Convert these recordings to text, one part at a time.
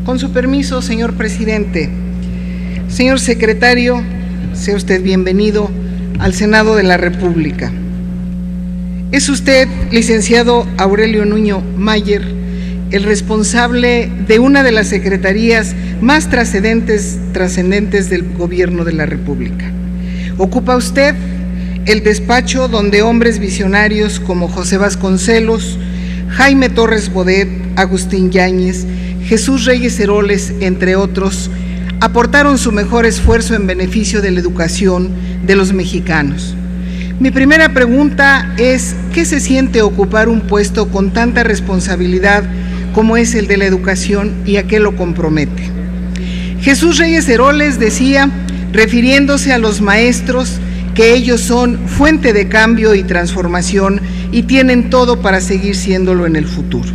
Con su permiso, señor presidente. Señor secretario, sea usted bienvenido al Senado de la República. Es usted, licenciado Aurelio Nuño Mayer, el responsable de una de las secretarías más trascendentes del Gobierno de la República. Ocupa usted el despacho donde hombres visionarios como José Vasconcelos, Jaime Torres Bodet, Agustín Yáñez, Jesús Reyes Heroles, entre otros, aportaron su mejor esfuerzo en beneficio de la educación de los mexicanos. Mi primera pregunta es, ¿qué se siente ocupar un puesto con tanta responsabilidad como es el de la educación y a qué lo compromete? Jesús Reyes Heroles decía, refiriéndose a los maestros, que ellos son fuente de cambio y transformación y tienen todo para seguir siéndolo en el futuro.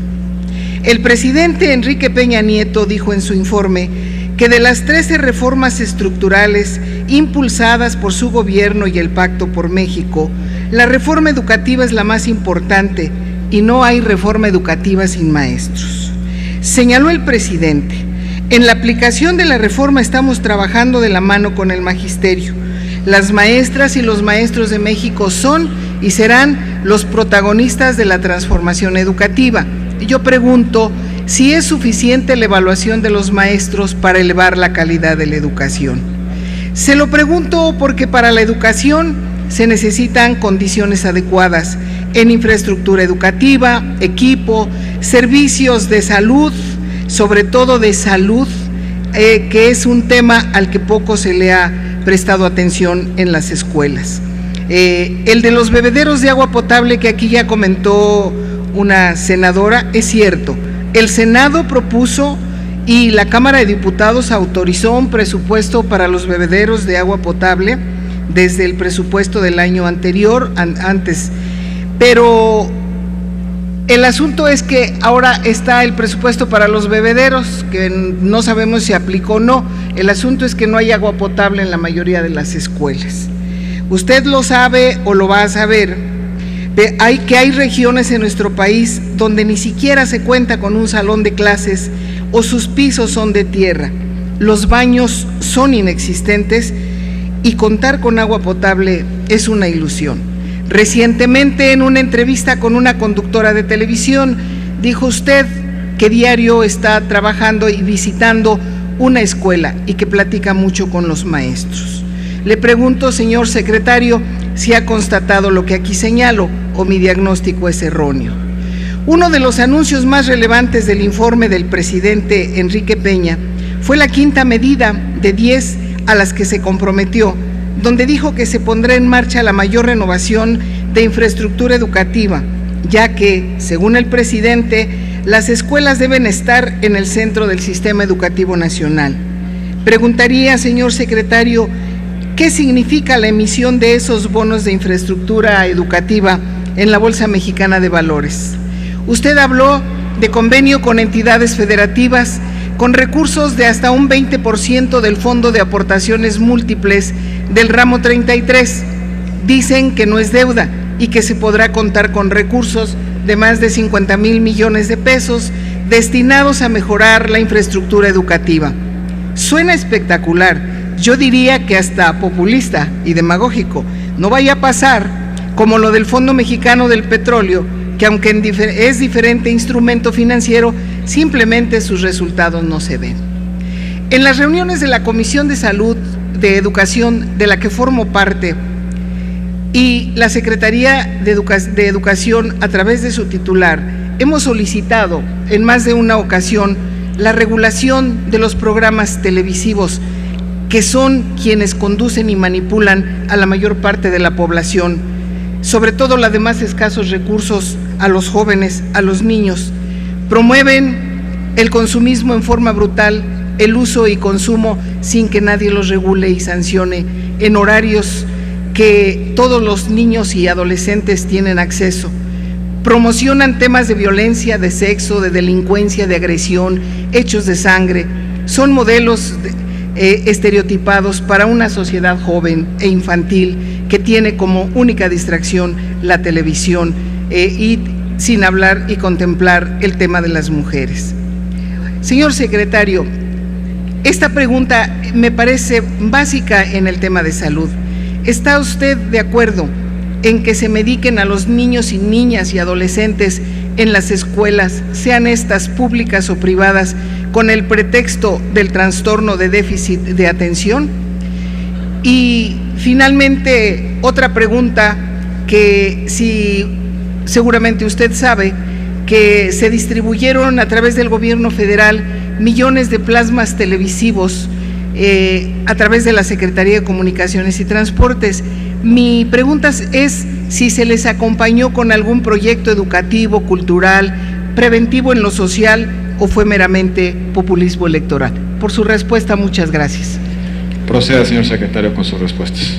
El presidente Enrique Peña Nieto dijo en su informe que de las 13 reformas estructurales impulsadas por su gobierno y el Pacto por México, la reforma educativa es la más importante y no hay reforma educativa sin maestros. Señaló el presidente, en la aplicación de la reforma estamos trabajando de la mano con el magisterio. Las maestras y los maestros de México son y serán los protagonistas de la transformación educativa. Y yo pregunto si es suficiente la evaluación de los maestros para elevar la calidad de la educación. Se lo pregunto porque para la educación se necesitan condiciones adecuadas en infraestructura educativa, equipo, servicios de salud, sobre todo de salud, que es un tema al que poco se le ha prestado atención en las escuelas. El de los bebederos de agua potable que aquí ya comentó una senadora, es cierto. El Senado propuso y la Cámara de Diputados autorizó un presupuesto para los bebederos de agua potable desde el presupuesto del año anterior, antes, pero el asunto es que ahora está el presupuesto para los bebederos, que no sabemos si aplicó o no. El asunto es que no hay agua potable en la mayoría de las escuelas. Usted lo sabe o lo va a saber, hay regiones en nuestro país donde ni siquiera se cuenta con un salón de clases o sus pisos son de tierra, los baños son inexistentes y contar con agua potable es una ilusión. Recientemente, en una entrevista con una conductora de televisión, dijo usted que diario está trabajando y visitando una escuela y que platica mucho con los maestros. Le pregunto, señor secretario, si ha constatado lo que aquí señalo o mi diagnóstico es erróneo. Uno de los anuncios más relevantes del informe del presidente Enrique Peña fue la quinta medida de 10 a las que se comprometió, donde dijo que se pondrá en marcha la mayor renovación de infraestructura educativa, ya que, según el presidente, las escuelas deben estar en el centro del sistema educativo nacional. Preguntaría, señor secretario, ¿qué significa la emisión de esos bonos de infraestructura educativa en la Bolsa Mexicana de Valores? Usted habló de convenio con entidades federativas con recursos de hasta un 20% del Fondo de Aportaciones Múltiples del ramo 33. Dicen que no es deuda y que se podrá contar con recursos de más de 50,000 millones de pesos destinados a mejorar la infraestructura educativa. Suena espectacular, yo diría que hasta populista y demagógico. No vaya a pasar como lo del Fondo Mexicano del Petróleo, que aunque es diferente instrumento financiero, simplemente sus resultados no se ven. En las reuniones de la Comisión de Salud, de Educación, de la que formo parte, y la Secretaría de Educación, a través de su titular, hemos solicitado en más de una ocasión la regulación de los programas televisivos, que son quienes conducen y manipulan a la mayor parte de la población, sobre todo la de más escasos recursos, a los jóvenes, a los niños. Promueven el consumismo en forma brutal, el uso y consumo sin que nadie los regule y sancione en horarios que todos los niños y adolescentes tienen acceso. Promocionan temas de violencia, de sexo, de delincuencia, de agresión, hechos de sangre. Son modelos estereotipados para una sociedad joven e infantil que tiene como única distracción la televisión y sin hablar y contemplar el tema de las mujeres. Señor secretario, esta pregunta me parece básica en el tema de salud. ¿Está usted de acuerdo en que se mediquen a los niños y niñas y adolescentes en las escuelas, sean estas públicas o privadas, con el pretexto del trastorno de déficit de atención? Y finalmente, otra pregunta que seguramente usted sabe, que se distribuyeron a través del gobierno federal millones de plasmas televisivos a través de la Secretaría de Comunicaciones y Transportes. Mi pregunta es si se les acompañó con algún proyecto educativo, cultural, preventivo en lo social, o fue meramente populismo electoral. Por su respuesta, muchas gracias. Proceda, señor secretario, con sus respuestas.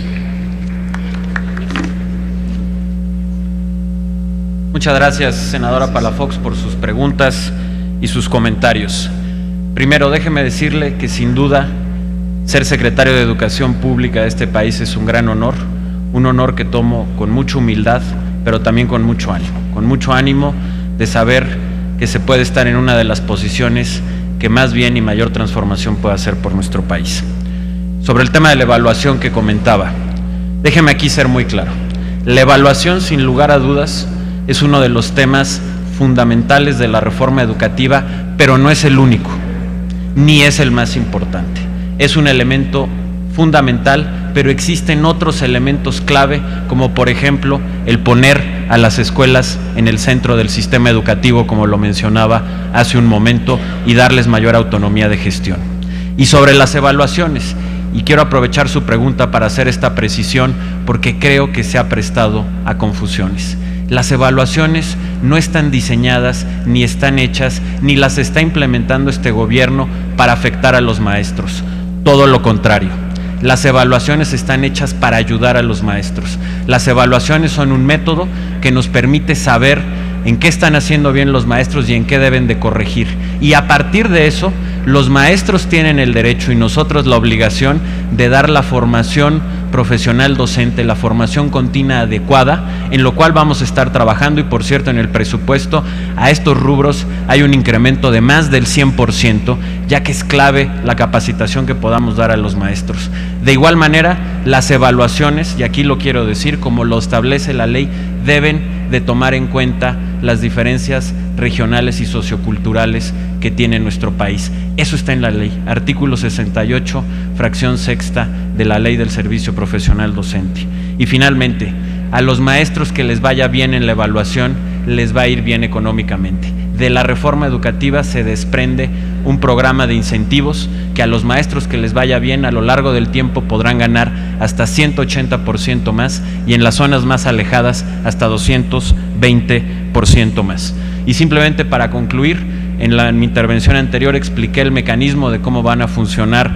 Muchas gracias, senadora Palafox, por sus preguntas y sus comentarios. Primero, déjeme decirle que sin duda ser secretario de Educación Pública de este país es un gran honor, un honor que tomo con mucha humildad, pero también con mucho ánimo de saber que se puede estar en una de las posiciones que más bien y mayor transformación puede hacer por nuestro país. Sobre el tema de la evaluación que comentaba, déjeme aquí ser muy claro. La evaluación, sin lugar a dudas, es uno de los temas fundamentales de la reforma educativa, pero no es el único, ni es el más importante. Es un elemento fundamental, pero existen otros elementos clave, como por ejemplo el poner a las escuelas en el centro del sistema educativo, como lo mencionaba hace un momento, y darles mayor autonomía de gestión. Y sobre las evaluaciones, y quiero aprovechar su pregunta para hacer esta precisión, porque creo que se ha prestado a confusiones. Las evaluaciones no están diseñadas, ni están hechas, ni las está implementando este gobierno para afectar a los maestros. Todo lo contrario. Las evaluaciones están hechas para ayudar a los maestros. Las evaluaciones son un método que nos permite saber en qué están haciendo bien los maestros y en qué deben de corregir. Y a partir de eso, los maestros tienen el derecho y nosotros la obligación de dar la formación profesional docente, la formación continua adecuada, en lo cual vamos a estar trabajando. Y por cierto, en el presupuesto a estos rubros hay un incremento de más del 100%, ya que es clave la capacitación que podamos dar a los maestros. De igual manera, las evaluaciones, y aquí lo quiero decir, como lo establece la ley, deben de tomar en cuenta las diferencias regionales y socioculturales que tiene nuestro país. Eso está en la ley, artículo 68, fracción sexta de la Ley del Servicio Profesional Docente. Y finalmente, a los maestros que les vaya bien en la evaluación, les va a ir bien económicamente. De la reforma educativa se desprende un programa de incentivos que a los maestros que les vaya bien a lo largo del tiempo podrán ganar hasta 180% más, y en las zonas más alejadas hasta 220% más. Y simplemente para concluir, en mi intervención anterior expliqué el mecanismo de cómo van a funcionar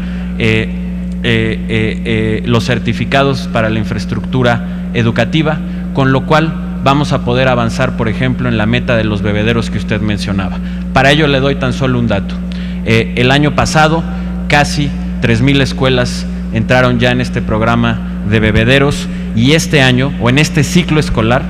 los certificados para la infraestructura educativa, con lo cual vamos a poder avanzar, por ejemplo, en la meta de los bebederos que usted mencionaba. Para ello le doy tan solo un dato. El año pasado, casi 3,000 escuelas entraron ya en este programa de bebederos, y este año, o en este ciclo escolar,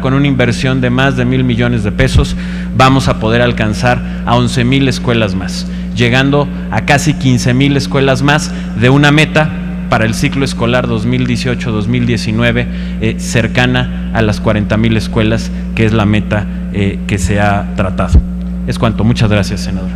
con una inversión de más de 1,000 millones de pesos, vamos a poder alcanzar a 11,000 escuelas más, llegando a casi 15,000 escuelas más, de una meta para el ciclo escolar 2018-2019 cercana a las 40,000 escuelas, que es la meta que se ha tratado. Es cuanto. Muchas gracias, senadora.